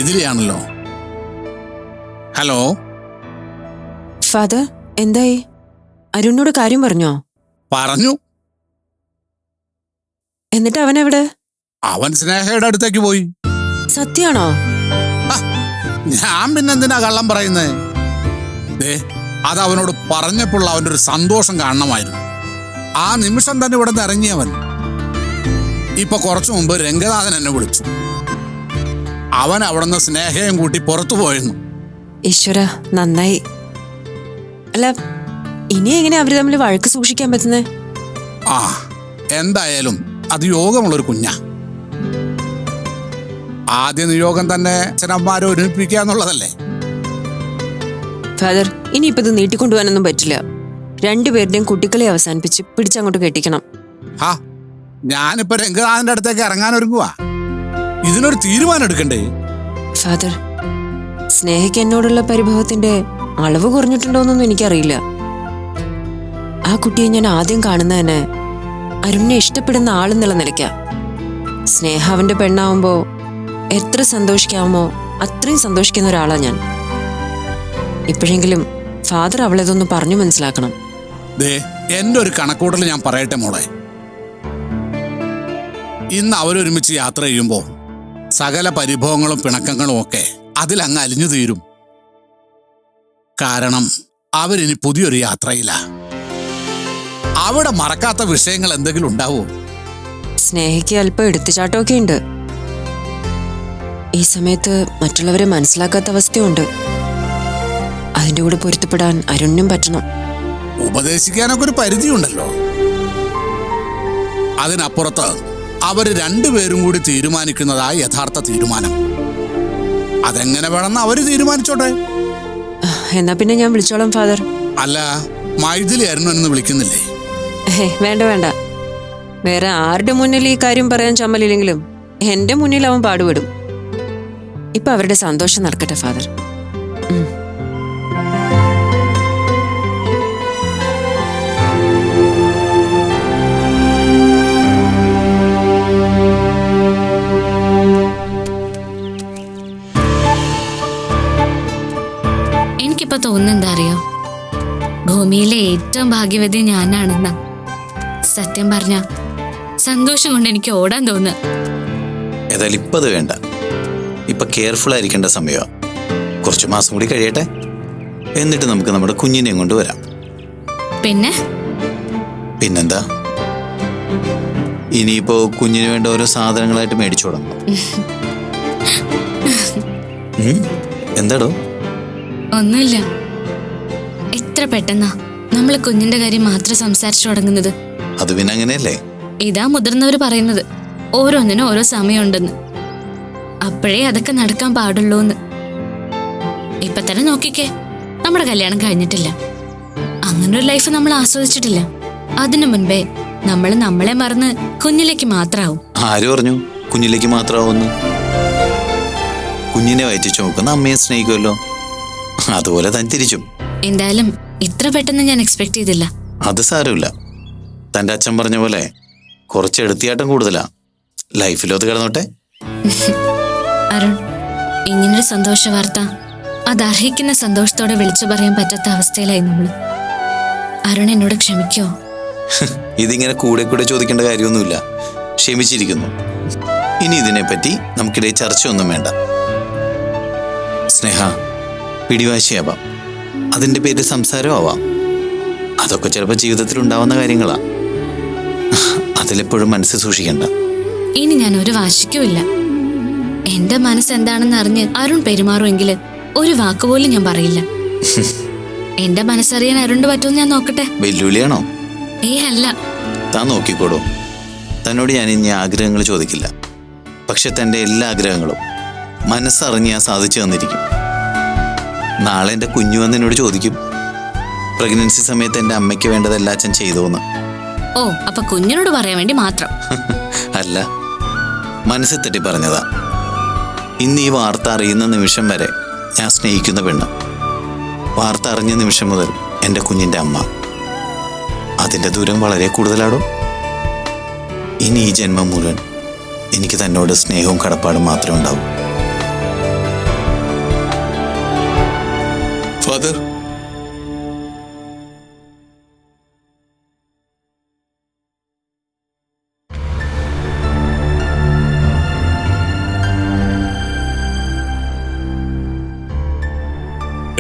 മൈഥിലിയാണല്ലോ. Hello father, എന്തായി? അരുണിനോട് കാര്യം പറഞ്ഞോ? പറഞ്ഞു. എന്നിട്ട് അവനെവിടെ? അവൻ സ്നേഹയുടെ അടുത്തേക്ക് പോയി. സത്യാണോ? ഞാൻ പിന്നെന്തിനാ കള്ളം പറയുന്നേ? അത് അവനോട് പറഞ്ഞപ്പോൾ അവൻ്റെ ഒരു സന്തോഷം കാണണമായിരുന്നു. ആ നിമിഷം തന്നെ ഇവിടെ നിന്ന് ഇറങ്ങിയവൻ. ഇപ്പൊ കുറച്ചു മുമ്പ് രംഗനാഥൻ എന്നെ വിളിച്ചു. അവൻ അവിടെ നിന്ന് സ്നേഹയും കൂട്ടി പുറത്തു പോയിരുന്നു. ഈശ്വര, നന്നായി. അല്ല, ഇനി എങ്ങനെ അവര് തമ്മിൽ വഴക്ക് സൂക്ഷിക്കാൻ പറ്റുന്നേ? എന്തായാലും അത് യോഗമുള്ളൊരു കുഞ്ഞാ. ആദ്യ നിയോഗം തന്നെ അച്ഛനമ്മമാരെ ഒരുമിപ്പിക്കുക എന്നുള്ളതല്ലേ. ഫാദർ, ഇനിയിപ്പോ ഇത് നീട്ടിക്കൊണ്ടുപോകാനൊന്നും പറ്റില്ല. രണ്ടുപേരുടെയും കുട്ടികളെ അവസാനിപ്പിച്ച് പിടിച്ചങ്ങോട്ട് കെട്ടിക്കണം. ഞാനിപ്പോ രംഗനാഥന്റെ അടുത്തേക്ക് ഇറങ്ങാൻ ഒരുങ്ങുവാ. ഇതിനൊരു തീരുമാനം എടുക്കണ്ടേ? ഫാദർ, സ്നേഹയ്ക്ക് എന്നോടുള്ള പരിഭവത്തിന്റെ അളവ് കുറഞ്ഞിട്ടുണ്ടോന്നൊന്നും എനിക്കറിയില്ല. ആ കുട്ടിയെ ഞാൻ ആദ്യം കാണുന്ന തന്നെ അരുണിനെ ഇഷ്ടപ്പെടുന്ന ആളെന്നുള്ള നിലയ്ക്കാ. സ്നേഹ അവന്റെ പെണ്ണാവുമ്പോ എത്ര സന്തോഷിക്കാമോ അത്രയും സന്തോഷിക്കുന്ന ഒരാളാ ഞാൻ. ഇപ്പോഴെങ്കിലും ഫാദർ അവളെതൊന്ന് പറഞ്ഞു മനസ്സിലാക്കണം. എന്റെ ഒരു കണക്കൂട്ടൽ ഞാൻ പറയട്ടെ മോളെ. ഇന്ന് അവരൊരുമിച്ച് യാത്ര ചെയ്യുമ്പോൾ സകല പരിഭവങ്ങളും പിണക്കങ്ങളും ഒക്കെ അതിലങ്ങ് അലിഞ്ഞു തീരും. കാരണം അവരിനി പുതിയൊരു യാത്രയിലാ. അവിടെ മറക്കാത്ത വിഷയങ്ങൾ എന്തെങ്കിലും ഉണ്ടാവോ? സ്നേഹയ്ക്ക് അല്പം എടുത്തുചാട്ടമൊക്കെ ഉണ്ട്. ഈ സമയത്ത് മറ്റുള്ളവരെ മനസ്സിലാക്കാത്ത അവസ്ഥയുണ്ട്. അതിന്റെ കൂടെ പൊരുത്തപ്പെടാൻ അരുണിനും പറ്റണം. ഉപദേശിക്കാനൊക്കെ ഒരു പരിധിയുണ്ടല്ലോ. അതിനപ്പുറത്ത് അവര് രണ്ടുപേരും കൂടി തീരുമാനിക്കുന്നതാ യഥാർത്ഥ തീരുമാനം. അതെങ്ങനെ വേണമെന്ന് അവര് തീരുമാനിച്ചോട്ടെ. എന്നാ പിന്നെ ഞാൻ വിളിച്ചോളാം ഫാദർ. അല്ല, മൈഥിലി അരുണെന്ന് വിളിക്കുന്നില്ലേ? വേണ്ട വേണ്ട. വേറെ ആരുടെ മുന്നിൽ ഈ കാര്യം പറയാൻ ചമ്മലില്ലെങ്കിലും എന്റെ മുന്നിൽ അവൻ പാടുപെടും. ഇപ്പൊ അവരുടെ സന്തോഷം നടക്കട്ടെ ഫാദർ. എനിക്കിപ്പോ തോന്നുന്നെന്താ അറിയോ, ഭൂമിയിലെ ഏറ്റവും ഭാഗ്യവതി ഞാനാണെന്ന. സത്യം പറഞ്ഞ സന്തോഷം കൊണ്ട് എനിക്ക് ഓടാൻ തോന്നുക. ഏതായാലും ഇപ്പൊ അത് വേണ്ട. ഇപ്പൊ കെയർഫുൾ ആയിരിക്കേണ്ട സമയമാണ്. കുറച്ചു മാസം കൂടി കഴിയട്ടെ, എന്നിട്ട് നമുക്ക് നമ്മുടെ കുഞ്ഞിനെയും കൊണ്ടുവരാം. പിന്നെന്താ, ഇനിയിപ്പോ കുഞ്ഞിന് വേണ്ട ഓരോ സാധനങ്ങളായിട്ട് മേടിച്ചു തുടങ്ങണം. എന്താടോ? ഒന്നുമില്ല. എത്ര പെട്ടെന്നാ നമ്മൾ കുഞ്ഞിന്റെ കാര്യം മാത്രം സംസാരിച്ചു തുടങ്ങുന്നത്. അത് പിന്നെ അങ്ങനെയല്ലേ? ഇതാ മുതിർന്നവര് പറയുന്നത്, ഓരോന്നിനും ഓരോ സമയമുണ്ടെന്ന്. അപ്പോഴേ അതൊക്കെ നടക്കാൻ പാടുള്ളൂന്ന്. ഇപ്പൊ തന്നെ നോക്കിക്കേ, നമ്മുടെ കല്യാണം കഴിഞ്ഞിട്ടില്ല. അങ്ങനൊരു ലൈഫ് നമ്മൾ ആസ്വദിച്ചിട്ടില്ല. അതിനു മുൻപേ നമ്മൾ നമ്മളെ മറന്ന് കുഞ്ഞിലേക്ക് മാത്രാവും. ആര് പറഞ്ഞു കുഞ്ഞിലേക്ക് മാത്രാവുന്നു? കുഞ്ഞിനെ വയറ്റി ചുമക്കുന്ന അമ്മയെ സ്നേഹിക്കുമല്ലോ, അതുപോലെ തന്നെ തിരിച്ചും. എന്തായാലും ഇത്ര പെട്ടെന്ന് ഞാൻ എക്സ്പെക്ട് ചെയ്തില്ല. അത് സാരമില്ല. തന്റെ അച്ഛൻ പറഞ്ഞ പോലെ കുറച്ച് എടുത്തിയാട്ടം കൂടുതലാ. ലൈഫിലും അത് കിടന്നോട്ടെ. അരുൺ, ഇങ്ങനൊരു സന്തോഷ വാർത്ത അത് അർഹിക്കുന്ന സന്തോഷത്തോടെ വിളിച്ചു പറയാൻ പറ്റാത്ത അവസ്ഥയിലായി നമ്മള്. അരുൺ എന്നോട് ക്ഷമിക്കോ? ഇതിങ്ങനെ കൂടെ കൂടെ ചോദിക്കേണ്ട കാര്യമൊന്നുമില്ല. ക്ഷമിച്ചിരിക്കുന്നു. ഇനി ഇതിനെപ്പറ്റി നമുക്കിടയിൽ ചർച്ചയൊന്നും വേണ്ട. സ്നേഹ, പിടിവാശിയാവാം, അതിന്റെ പേര് സംസാരമാവാം. അതൊക്കെ ചിലപ്പോൾ ജീവിതത്തിൽ ഉണ്ടാവുന്ന കാര്യങ്ങളാ. അതിലെപ്പോഴും മനസ്സിൽ സൂക്ഷിക്കണ്ട. ഇനി ഞാൻ ഒരു വാശിക്കുമില്ല. എന്റെ മനസ്സെന്താണെന്ന് അറിഞ്ഞ് അരുൺ പെരുമാറുമെങ്കിൽ ഒരു വാക്കുപോലും ഞാൻ പറയില്ല. എന്റെ മനസ്സറിയാൻ അരുണിന് പറ്റുമെന്ന് ഞാൻ നോക്കട്ടെ. വെല്ലുവിളിയാണോ? അല്ല. താൻ നോക്കിക്കോടോ. തന്നോട് ഞാൻ ഇനി ആഗ്രഹങ്ങൾ ചോദിക്കില്ല. പക്ഷെ തന്റെ എല്ലാ ആഗ്രഹങ്ങളും മനസ്സറിഞ്ഞ് ഞാൻ സാധിച്ചു തന്നിരിക്കും. നാളെ എൻ്റെ കുഞ്ഞു വന്ന് എന്നോട് ചോദിക്കും, പ്രഗ്നൻസി സമയത്ത് എൻ്റെ അമ്മയ്ക്ക് വേണ്ടതെല്ലാം അച്ഛൻ ചെയ്തോന്ന്. ഓ, അപ്പൊ കുഞ്ഞിനോട് പറയാൻ വേണ്ടി മാത്രം? അല്ല, മനസ്സിൽ തെറ്റി പറഞ്ഞതാ. ഇന്ന് ഈ വാർത്ത അറിയുന്ന നിമിഷം വരെ ഞാൻ സ്നേഹിക്കുന്ന പെണ്ണ്, വാർത്ത അറിഞ്ഞ നിമിഷം മുതൽ എൻ്റെ കുഞ്ഞിൻ്റെ അമ്മ. അതിൻ്റെ ദൂരം വളരെ കൂടുതലാടോ. ഇനി ഈ ജന്മം മുഴുവൻ എനിക്ക് തന്നോട് സ്നേഹവും കടപ്പാടും മാത്രമേ ഉണ്ടാവൂ.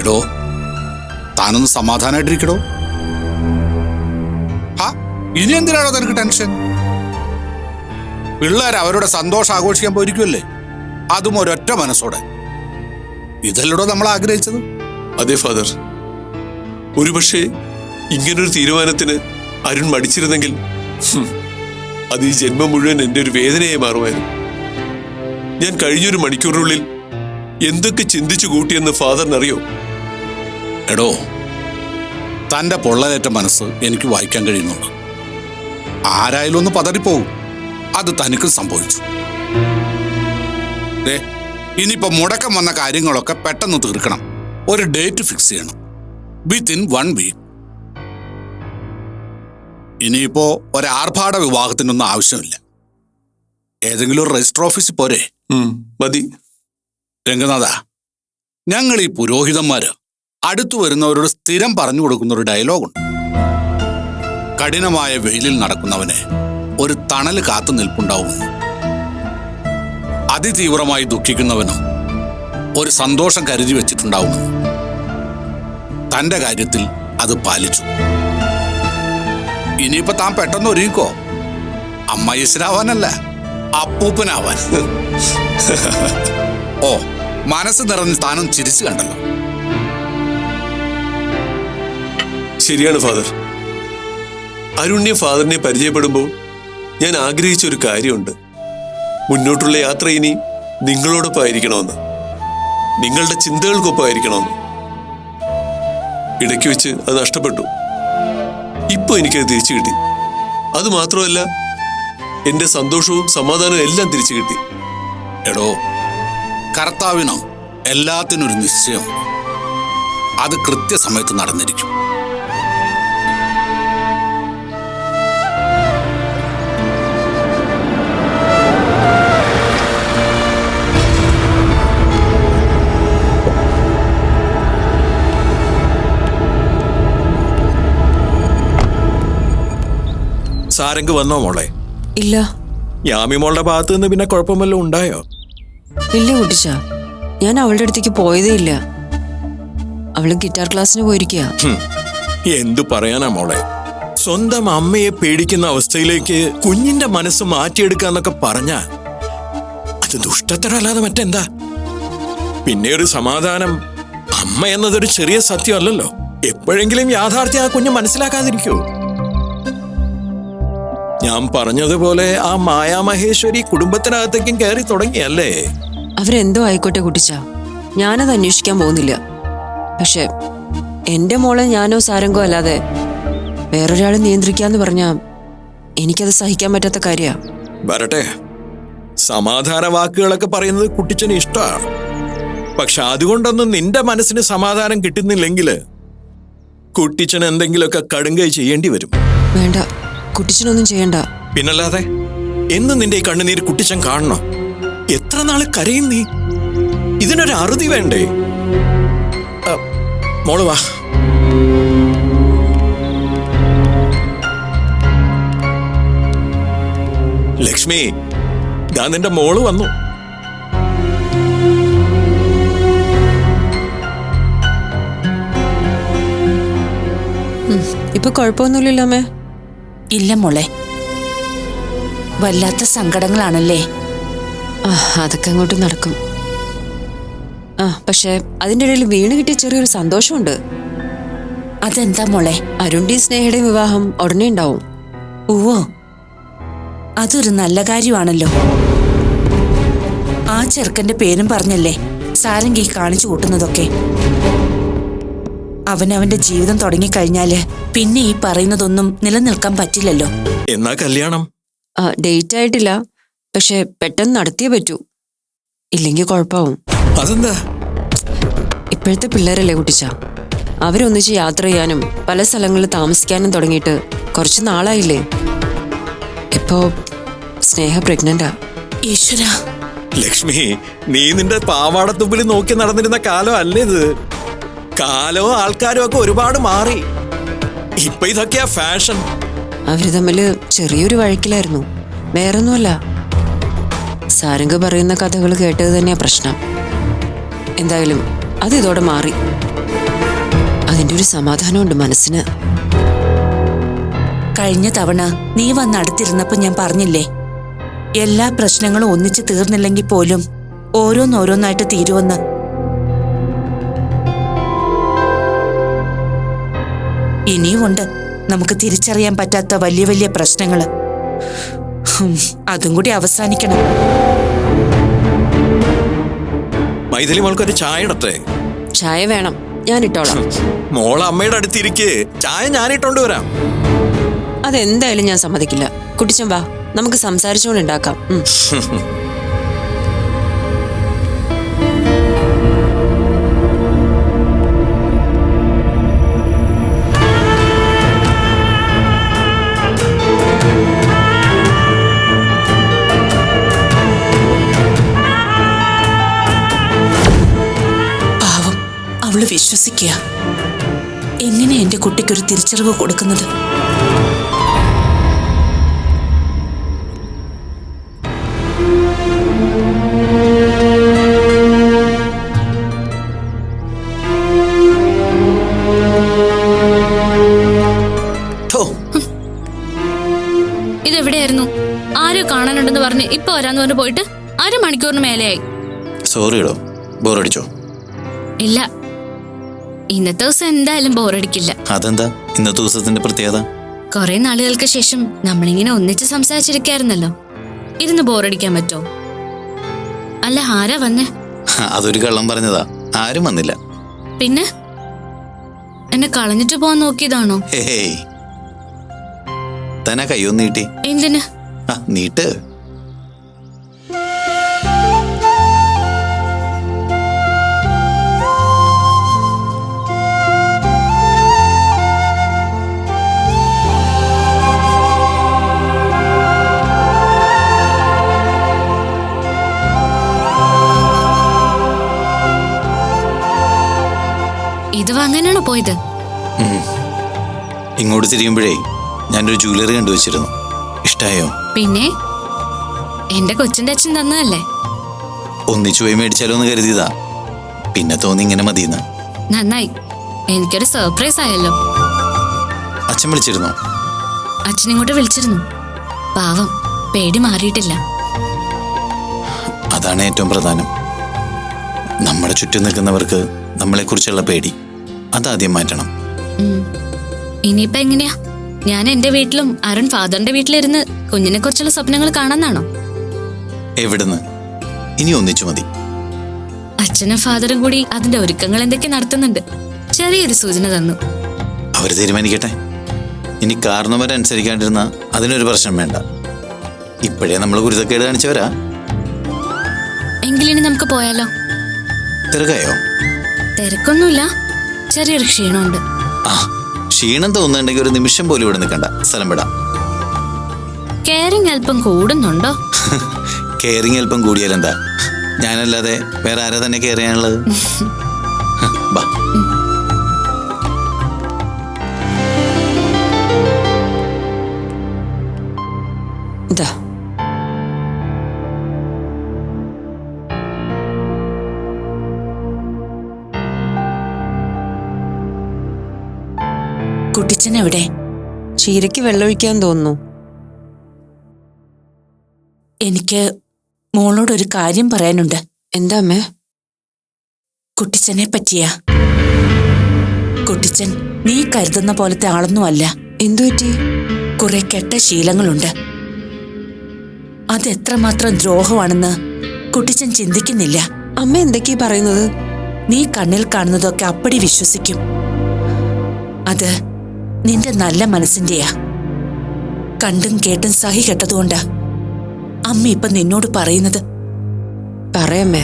എടോ, താനൊന്ന് സമാധാനായിട്ടിരിക്കടോ. ഇനി എന്തിനാണോ തനിക്ക് ടെൻഷൻ? പിള്ളേർ അവരുടെ സന്തോഷം ആഘോഷിക്കാൻ പോയിരിക്കുമല്ലേ, അതും ഒരൊറ്റ മനസ്സോടെ. ഇതല്ലടോ നമ്മൾ ആഗ്രഹിച്ചത്. അതെ ഫാദർ, ഒരുപക്ഷെ ഇങ്ങനൊരു തീരുമാനത്തിന് അരുൺ മടിച്ചിരുന്നെങ്കിൽ അത് ഈ ജന്മം മുഴുവൻ എൻ്റെ ഒരു വേദനയായി മാറുമായിരുന്നു. ഞാൻ കഴിഞ്ഞൊരു മണിക്കൂറിനുള്ളിൽ എന്തൊക്കെ ചിന്തിച്ചു കൂട്ടിയെന്ന് ഫാദറിനറിയോ? എടോ, തൻ്റെ പൊള്ളലേറ്റ മനസ്സ് എനിക്ക് വായിക്കാൻ കഴിയുന്നുണ്ട്. ആരായാലും ഒന്ന് പതറിപ്പോവും. അത് തനിക്കും സംഭവിച്ചു. ഇനിയിപ്പോ മുടക്കം വന്ന കാര്യങ്ങളൊക്കെ പെട്ടെന്ന് തീർക്കണം. ഒരു ഡേറ്റ് ഫിക്സ് ചെയ്യണം, വിത്തിൻ 1 വീക്ക്. ഇനിയിപ്പോ ഒരാർഭാട വിവാഹത്തിനൊന്നും ആവശ്യമില്ല. ഏതെങ്കിലും ഒരു രജിസ്റ്റർ ഓഫീസിൽ പോരെ? മതി. രംഗനാഥ, ഞങ്ങൾ ഈ പുരോഹിതന്മാര് അടുത്തു വരുന്നവരോട് സ്ഥിരം പറഞ്ഞു കൊടുക്കുന്ന ഒരു ഡയലോഗുണ്ട്. കഠിനമായ വെയിലിൽ നടക്കുന്നവനെ ഒരു തണൽ കാത്തു നിൽപ്പുണ്ടാവുമെന്ന്. അതിതീവ്രമായി ദുഃഖിക്കുന്നവന് ഒരു സന്തോഷം കരുതി വെച്ചിട്ടുണ്ടാവുമെന്ന്. തന്റെ കാര്യത്തിൽ അത് പാലിച്ചു. ഇനിയിപ്പോ താൻ പെട്ടെന്ന് ഒരുങ്ങിക്കോ. അമ്മയച്ചനാവാനല്ല, അപ്പൂപ്പനാവാൻ. ഓ, മനസ്സ് നിറഞ്ഞ് താനും ചിരിച്ചു കണ്ടല്ലോ. ശരിയാണ് ഫാദർ. അരുണിനെ ഫാദറിനെ പരിചയപ്പെടുമ്പോൾ ഞാൻ ആഗ്രഹിച്ച ഒരു കാര്യമുണ്ട്. മുന്നോട്ടുള്ള യാത്ര ഇനി നിങ്ങളോടൊപ്പമായിരിക്കണമെന്ന്, നിങ്ങളുടെ ചിന്തകൾക്കൊപ്പമായിരിക്കണമെന്ന്. ഇടയ്ക്ക് വെച്ച് അത് നഷ്ടപ്പെട്ടു. ഇപ്പൊ എനിക്കത് തിരിച്ചു കിട്ടി. അത് മാത്രമല്ല, എന്റെ സന്തോഷവും സമാധാനവും എല്ലാം തിരിച്ചു കിട്ടി. എടോ, കർത്താവിനോ എല്ലാത്തിനും ഒരു നിശ്ചയം. അത് കൃത്യസമയത്ത് നടന്നിരിക്കും. സാരംഗ് വന്നോ മോളെ? ഇല്ല. യാമി മോളുടെ ഭാഗത്ത് നിന്ന് പിന്നെ കുഴപ്പമല്ലോ ഉണ്ടായോ? ഇല്ല കുട്ടിച്ച, ഞാൻ അവളുടെ അടുത്തേക്ക് പോയതേ ഇല്ല. അവള് ഗിറ്റാർ ക്ലാസ്സിന് പോയിരിക്കുക. എന്തു പറയാനാ മോളെ, സ്വന്തം അമ്മയെ പേടിക്കുന്ന അവസ്ഥയിലേക്ക് കുഞ്ഞിന്റെ മനസ്സ് മാറ്റിയെടുക്കാന്നൊക്കെ പറഞ്ഞാ അത് ദുഷ്ടത്തരല്ലാതെ മറ്റെന്താ? പിന്നെ ഒരു സമാധാനം, അമ്മ എന്നതൊരു ചെറിയ സത്യമല്ലല്ലോ. എപ്പോഴെങ്കിലും യാഥാർത്ഥ്യം ആ കുഞ്ഞ് മനസ്സിലാക്കാതിരിക്കൂ. ഞാൻ പറഞ്ഞതുപോലെ ആ മായാമഹേശ്വരി കുടുംബത്തിനകത്തേക്കും കയറി തുടങ്ങിയല്ലേ? അവരെന്തോ ആയിക്കോട്ടെ കുട്ടിച്ച, ഞാനത് അന്വേഷിക്കാൻ പോകുന്നില്ല. പക്ഷെ എന്റെ മോളെ ഞാനോ സാരംഗോ അല്ലാതെ വേറൊരാളെ നിയന്ത്രിക്കാന്ന് പറഞ്ഞാ എനിക്കത് സഹിക്കാൻ പറ്റാത്ത കാര്യ. വരട്ടെ, സമാധാന വാക്കുകളൊക്കെ പറയുന്നത് കുട്ടിച്ചന് ഇഷ്ടമാണ്. പക്ഷെ അതുകൊണ്ടൊന്നും നിന്റെ മനസ്സിന് സമാധാനം കിട്ടുന്നില്ലെങ്കിൽ കുട്ടിച്ചന് എന്തെങ്കിലുമൊക്കെ കടുങ്കൈ ചെയ്യേണ്ടി വരും. വേണ്ട, കുട്ടിച്ചനൊന്നും ചെയ്യണ്ട. പിന്നല്ലാതെ എന്ന് നിന്റെ ഈ കണ്ണുനീര് കുട്ടിച്ചൻ കാണണം? എത്ര നാള് കരയും നീ? ഇതിനൊരു അറുതി വേണ്ടേ? മോള് വാ. ലക്ഷ്മി, ദാ നിന്റെ മോള് വന്നു. ഇപ്പൊ കുഴപ്പമൊന്നുമില്ലല്ലോ അമ്മേ? ഇല്ല മോളെ, വല്ലാത്ത സങ്കടങ്ങളാണല്ലേ? അതൊക്കെ അങ്ങോട്ട് നടക്കും. പക്ഷെ അതിൻ്റെ ഇടയിൽ വീണ് കിട്ടിയ ചെറിയൊരു സന്തോഷമുണ്ട്. അതെന്താ മോളെ? അരുണിന്റെയും സ്നേഹയുടെയും വിവാഹം ഉടനെ ഉണ്ടാവും. ഓ, അതൊരു നല്ല കാര്യമാണല്ലോ. ആ ചെറുക്കന്റെ പേരും പറഞ്ഞല്ലേ സാരംഗി കാണിച്ചു കൂട്ടുന്നതൊക്കെ. അവനവന്റെ ജീവിതം തുടങ്ങിക്കഴിഞ്ഞാല് പിന്നെ ഈ പറയുന്നതൊന്നും നിലനിൽക്കാൻ പറ്റില്ലല്ലോ. എന്നാ കല്യാണം? ഡേറ്റ് ആയിട്ടില്ല, പക്ഷെ പെട്ടെന്ന് നടത്തിയേ പറ്റൂ. ഇല്ലെങ്കിൽ കുഴപ്പമാവും. അതെന്താ? ഇപ്പോഴത്തെ പിള്ളേരല്ലേ കുട്ടിച്ച, അവരൊന്നിച്ച് യാത്ര ചെയ്യാനും പല സ്ഥലങ്ങളിൽ താമസിക്കാനും തുടങ്ങിയിട്ട് കുറച്ച് നാളായില്ലേ. ഇപ്പോ സ്നേഹ പ്രഗ്നന്റാ. ഈശ്വര. ലക്ഷ്മി, നീ നിന്റെ പാവാടത്തുമ്പിൽ നോക്കി നടന്നിരുന്ന കാലം അല്ലേ ഇത്? കാലവും ആൾക്കാരും ഒക്കെ ഒരുപാട് മാറി. ഇപ്പൊ ഇതൊക്കെയാ ഫാഷൻ. അവര് തമ്മില് ചെറിയൊരു വഴക്കിലായിരുന്നു, വേറൊന്നുമല്ല. സാരംഗ് പറയുന്ന കഥകൾ കേട്ടത് തന്നെയാ പ്രശ്നം. എന്തായാലും അത് ഇതോടെ മാറി. അതിന്റെ ഒരു സമാധാനമുണ്ട് മനസ്സിന്. കഴിഞ്ഞ തവണ നീ വന്ന് അടുത്തിരുന്നപ്പോ ഞാൻ പറഞ്ഞില്ലേ, എല്ലാ പ്രശ്നങ്ങളും ഒന്നിച്ച് തീർന്നില്ലെങ്കിൽ പോലും ഓരോന്നോരോന്നായിട്ട് തീരുവെന്ന്. ഇനിയുമുണ്ട് നമുക്ക് തിരിച്ചറിയാൻ പറ്റാത്ത വലിയ വലിയ പ്രശ്നങ്ങള്. അതും കൂടി അവസാനിക്കണം. മൈഥിലി മോൾക്കൊരു ചായ ഇടട്ടെ? ചായ വേണം, ഞാൻ ഇട്ടോളാം. മോൾ അമ്മയുടെ അടുത്തിരിക്കേ, ചായ ഞാൻ ഇട്ടോണ്ട് വരാം. അതെന്തായാലും ഞാൻ സമ്മതിക്കില്ല. കുട്ടിച്ചൻ വാ, നമുക്ക് സംസാരിച്ചുകൊണ്ട് ഉണ്ടാക്കാം. പാവം, അവള് വിശ്വസിക്കുക. എങ്ങനെ എന്റെ കുട്ടിക്കൊരു തിരിച്ചറിവ് കൊടുക്കുന്നത്? ഇതെവിടെയായിരുന്നു? ആരോ കാണാനുണ്ടെന്ന് പറഞ്ഞ് ഇപ്പൊ വരാന്ന് പറഞ്ഞ് പോയിട്ട് അരമണിക്കൂറിന് മേലെയായി. സോറിയോ, ബോറടിച്ചോ? ഇല്ല, ഇന്നത്തെ ദിവസം എന്തായാലും ബോറടിക്കില്ല. അതെന്താ ഇന്നത്തെ ദിവസത്തിന്റെ പ്രത്യേകത? കുറെ നാളുകൾക്ക് ശേഷം നമ്മളിങ്ങനെ ഒന്നിച്ച് സംസാരിച്ചിരിക്കായിരുന്നല്ലോ. ഇരുന്ന് ബോറടിക്കാൻ പറ്റോ? അല്ല, ആരാ വന്നേ? അതൊരു കള്ളം പറഞ്ഞതാ, ആരും വന്നില്ല. പിന്നെ എന്നെ കളഞ്ഞിട്ട് പോവാൻ നോക്കിയതാണോ? ഹേയ്, തന്നെ കയ്യൊന്ന് നീട്ടി. എന്തിന്? നീട്ട്. ഇത് വാങ്ങാനാണോ പോയത്? ഇങ്ങോട്ട് തിരിയുമ്പോഴേ ഞാനൊരു ജ്വല്ലറി കണ്ടുവച്ചിരുന്നു. ഇഷ്ടായോ? പിന്നെ എന്റെ കൊച്ചിന്റെ അച്ഛൻ തന്നതല്ലേ. ഒന്നിച്ചു പോയി മേടിച്ചാലോ എന്ന് കരുതിയതാ, പിന്നെ തോന്നി ഇങ്ങനെ മതിയെന്ന്. നന്നായി, എനിക്കൊരു സർപ്രൈസ് ആയല്ലോ. അച്ഛൻ വിളിച്ചിരുന്നോ? അച്ഛൻ ഇങ്ങോട്ട് വിളിച്ചിരുന്നു. പാവം, പേടി മാറിയിട്ടില്ല. അതാണ് ഏറ്റവും പ്രധാനം. നമ്മുടെ ചുറ്റും നിൽക്കുന്നവർക്ക് നമ്മളെക്കുറിച്ചുള്ള പേടി അതാദ്യം മാറ്റണം. ഇനിയിപ്പോ എങ്ങനെയാ? ഞാൻ എന്റെ വീട്ടിലും അരുൺ ഫാദറിന്റെ വീട്ടിലിരുന്ന് കുഞ്ഞിനെ കുറിച്ചുള്ള സ്വപ്നങ്ങൾ കാണാന്നാണോ? എവിടുന്ന്? ഇനി ഒന്നിച്ചു മതി. അച്ഛനും ഫാദറും കൂടി അതിന്റെ ഒരുക്കങ്ങൾ എന്തൊക്കെ നടത്തുന്നുണ്ട്. ചെറിയൊരു സൂചന തന്നു. അവര് തീരുമാനിക്കട്ടെ. ഇനി കാരണവരനുസരിക്കാണ്ടിരുന്ന അതിനൊരു പ്രശ്നം വേണ്ട. ഇപ്പോഴേ നമ്മൾ ഗുരുതക്കേട് കാണിച്ചവരാ. എങ്കിലിനി നമുക്ക് പോയാലോ? തിരക്കായോ? തിരക്കൊന്നുമില്ല, ചെറിയൊരു ക്ഷീണമുണ്ട്. ക്ഷീണം തോന്നുന്നുണ്ടെങ്കിൽ ഒരു നിമിഷം പോലും ഇവിടെ നിൽക്കണ്ട, സ്ഥലം വിടാം. കെയറിങ് അല്പം കൂടുന്നുണ്ടോ? കെയറിങ് അല്പം കൂടിയാലെന്താ? ഞാനല്ലാതെ വേറെ ആരാ തന്നെ കെയർ ചെയ്യാനുള്ളത്? ബാ. ഇതാ, കുട്ടിച്ചൻ എവിടെ? ചീരയ്ക്ക് വെള്ളമൊഴിക്കാൻ തോന്നുന്നു. എനിക്ക് മോളോടൊരു കാര്യം പറയാനുണ്ട്. എന്താ അമ്മേ? കുട്ടിച്ചനെ പറ്റിയാ. കുട്ടിച്ചൻ നീ കരുതുന്ന പോലത്തെ ആളൊന്നുമല്ല. എന്തു പറ്റി? കുറെ കെട്ട ശീലങ്ങളുണ്ട്. അതെത്രമാത്രം ദ്രോഹമാണെന്ന് കുട്ടിച്ചൻ ചിന്തിക്കുന്നില്ല. അമ്മ എന്തൊക്കെയാ പറയുന്നത്? നീ കണ്ണിൽ കാണുന്നതൊക്കെ അപ്പടി വിശ്വസിക്കും. അത് നിന്റെ നല്ല മനസ്സിന്റെയാ. കണ്ടും കേട്ടും സഹി കെട്ടതുകൊണ്ടാ അമ്മ ഇപ്പൊ നിന്നോട് പറയുന്നത്. പറയമ്മേ.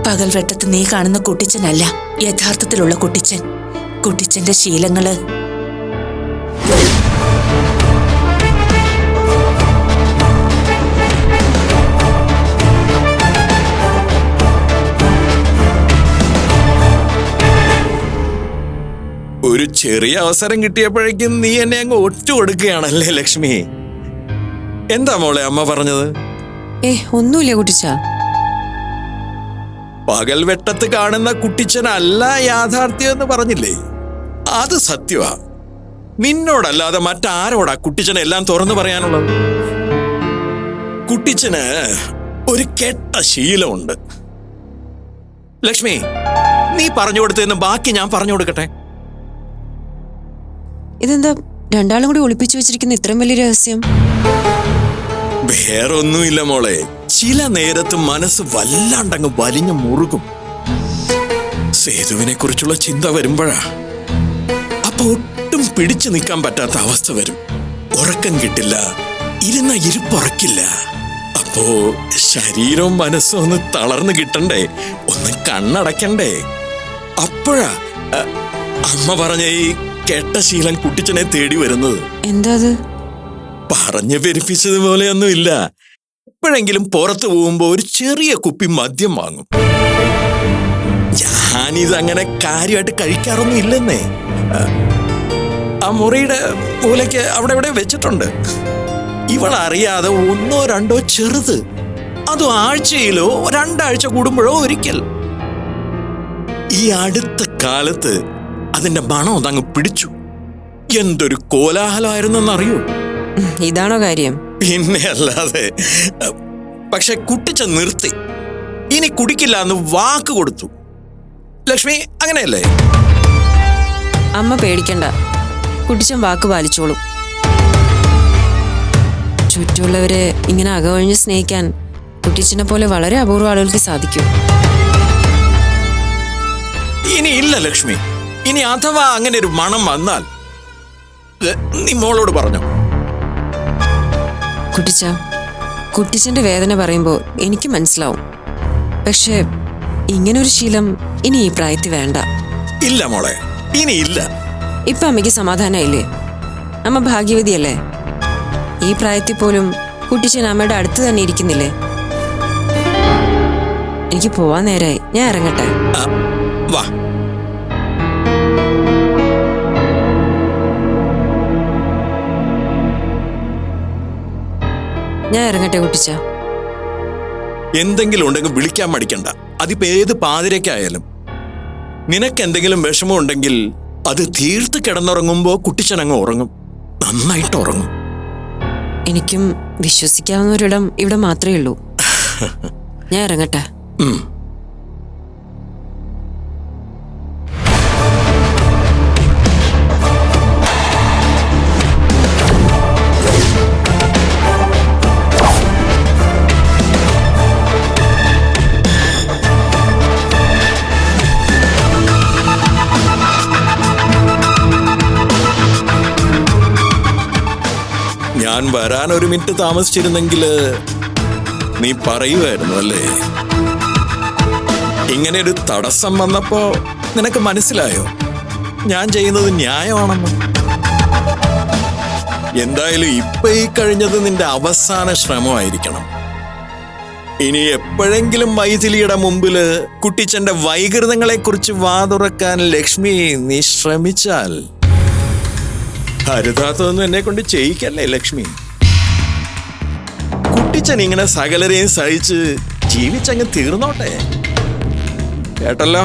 പകൽ വെട്ടത്ത് നീ കാണുന്ന കുട്ടിച്ചനല്ല യഥാർത്ഥത്തിലുള്ള കുട്ടിച്ചൻ. കുട്ടിച്ചന്റെ ശീലങ്ങള് ഒരു ചെറിയ അവസരം കിട്ടിയപ്പോഴേക്കും നീ എന്നെ അങ്ങ് ഒറ്റ കൊടുക്കുകയാണല്ലേ ലക്ഷ്മി. എന്താ മോളെ അമ്മ പറഞ്ഞത്? ഒന്നുമില്ല കുട്ടിച്ച. പകൽ വെട്ടത്ത് കാണുന്ന കുട്ടിച്ചനല്ല യാഥാർത്ഥ്യം എന്ന് പറഞ്ഞില്ലേ? അത് സത്യമാ. നിന്നോടല്ലാതെ മറ്റാരോടാ കുട്ടിച്ചനെ എല്ലാം തുറന്നു പറയാനുള്ളത്? കുട്ടിച്ചന് ഒരു കെട്ട ശീലമുണ്ട്. ലക്ഷ്മി, നീ പറഞ്ഞു കൊടുത്തതെന്ന് ബാക്കി ഞാൻ പറഞ്ഞു കൊടുക്കട്ടെ. ഇതെന്താ രണ്ടാളും കൂടി ഒളിപ്പിച്ചു വെച്ചിരിക്കുന്ന ഇത്രയും വലിയ രഹസ്യം? വേറൊന്നുമില്ല മോളെ, ചില നേരത്ത് മനസ്സ് വല്ലാണ്ടങ്ങ് വലിഞ്ഞു മുറുകും. സേതുവിനെ കുറിച്ചുള്ള ചിന്ത വരുമ്പോഴാ അപ്പൊ ഒട്ടും പിടിച്ചു നിൽക്കാൻ പറ്റാത്ത അവസ്ഥ വരും. ഉറക്കം കിട്ടില്ല, ഇരുന്ന ഇരിപ്പുറക്കില്ല. അപ്പോ ശരീരവും മനസ്സും ഒന്ന് തളർന്നു കിട്ടണ്ടേ, ഒന്ന് കണ്ണടക്കണ്ടേ. അപ്പോഴാ അമ്മ പറഞ്ഞ ഈ കെട്ട ശീലം കുട്ടിച്ചനെ തേടി വരുന്നത്. എന്താ അത്? പറഞ്ഞു പെരുപ്പിച്ചതുപോലെയൊന്നും ഇല്ല. എപ്പോഴെങ്കിലും പുറത്തു പോകുമ്പോ ഒരു ചെറിയ കുപ്പി മദ്യം വാങ്ങും. ഞാനിത് അങ്ങനെ കാര്യമായിട്ട് കഴിക്കാറൊന്നും ഇല്ലെന്നേ. ആ മുറിയുടെ മൂലയ്ക്ക് അവിടെ ഇവിടെ വെച്ചിട്ടുണ്ട്. ഇവളറിയാതെ 1 or 2 ചെറുത്, അതും ആഴ്ചയിലോ 2 ആഴ്ച കൂടുമ്പോഴോ ഒരിക്കൽ. ഈ അടുത്ത കാലത്ത് അതിന്റെ മണം അതങ്ങ് പിടിച്ചു. എന്തൊരു കോലാഹലമായിരുന്നെന്നറിയോ? ഇതാണോ കാര്യം? പിന്നെ അല്ലാതെ. പക്ഷെ കുട്ടിച്ച നിർത്തി. ഇനി കുടിക്കില്ല എന്ന് വാക്ക് കൊടുത്തു. ലക്ഷ്മി, അങ്ങനെയല്ലേ? അമ്മ പേടിക്കണ്ട, കുട്ടിച്ചൻ വാക്ക് പാലിച്ചോളും. ചുറ്റുമുള്ളവരെ ഇങ്ങനെ അകവഴിഞ്ഞ് സ്നേഹിക്കാൻ കുട്ടിച്ചനെ പോലെ വളരെ അപൂർവ ആളുകൾക്ക് സാധിക്കും. ഇനി ഇല്ല ലക്ഷ്മി. ഇനി അഥവാ അങ്ങനെ ഒരു മണം വന്നാൽ നീ മോളോട് പറഞ്ഞു. കുട്ടിച്ചന്റെ വേദന പറയുമ്പോൾ എനിക്ക് മനസ്സിലാവും. പക്ഷെ ഇങ്ങനൊരു ശീലം ഇനി ഈ പ്രായത്തിൽ വേണ്ട. ഇല്ല മോളെ, ഇനി ഇല്ല. ഇപ്പൊ അമ്മയ്ക്ക് സമാധാനമായില്ലേ? അമ്മ ഭാഗ്യവതിയല്ലേ? ഈ പ്രായത്തിൽ പോലും കുട്ടിച്ചൻ അമ്മയുടെ അടുത്ത് തന്നെ ഇരിക്കുന്നില്ലേ? എനിക്ക് പോവാൻ നേരായി, ഞാൻ ഇറങ്ങട്ടെ. വാ. ഞാൻ ഇറങ്ങട്ടെ കുട്ടിച്ച. എന്തെങ്കിലും ഉണ്ടെങ്കിൽ വിളിക്കാൻ മടിക്കണ്ട. അതിപ്പോ ഏത് പാതിരക്കായാലും. നിനക്ക് എന്തെങ്കിലും വിഷമം ഉണ്ടെങ്കിൽ അത് തീർത്ത് കിടന്നുറങ്ങുമ്പോ കുട്ടിച്ചനങ്ങ് ഉറങ്ങും, നന്നായിട്ട് ഉറങ്ങും. എനിക്കും വിശ്വസിക്കാവുന്ന ഒരിടം ഇവിടെ മാത്രമേ ഉള്ളൂ. ഞാൻ ഇറങ്ങട്ടെ. ഞാൻ വരാൻ 1 മിനിറ്റ് താമസിച്ചിരുന്നെങ്കിൽ നീ പറയുമായിരുന്നു അല്ലേ? ഇങ്ങനെ ഒരു തടസ്സം വന്നപ്പോ നിനക്ക് മനസ്സിലായോ ഞാൻ ചെയ്യുന്നത് ന്യായമാണെന്ന്? എന്തായാലും ഇപ്പൊ ഈ കഴിഞ്ഞത് നിന്റെ അവസാന ശ്രമമായിരിക്കണം. ഇനി എപ്പോഴെങ്കിലും മൈഥിലിയുടെ മുമ്പില് കുട്ടിച്ചന്റെ വൈകൃതങ്ങളെ കുറിച്ച് വാതുറക്കാൻ ലക്ഷ്മി നീ ശ്രമിച്ചാൽ അരുതാത്തതൊന്നും എന്നെ കൊണ്ട് ചെയ്യിക്കല്ലേ ലക്ഷ്മി. കുട്ടിച്ചൻ ഇങ്ങനെ സകലരെയും സഹിച്ച് ജീവിച്ചങ്ങ് തീർന്നോട്ടെ. കേട്ടല്ലോ?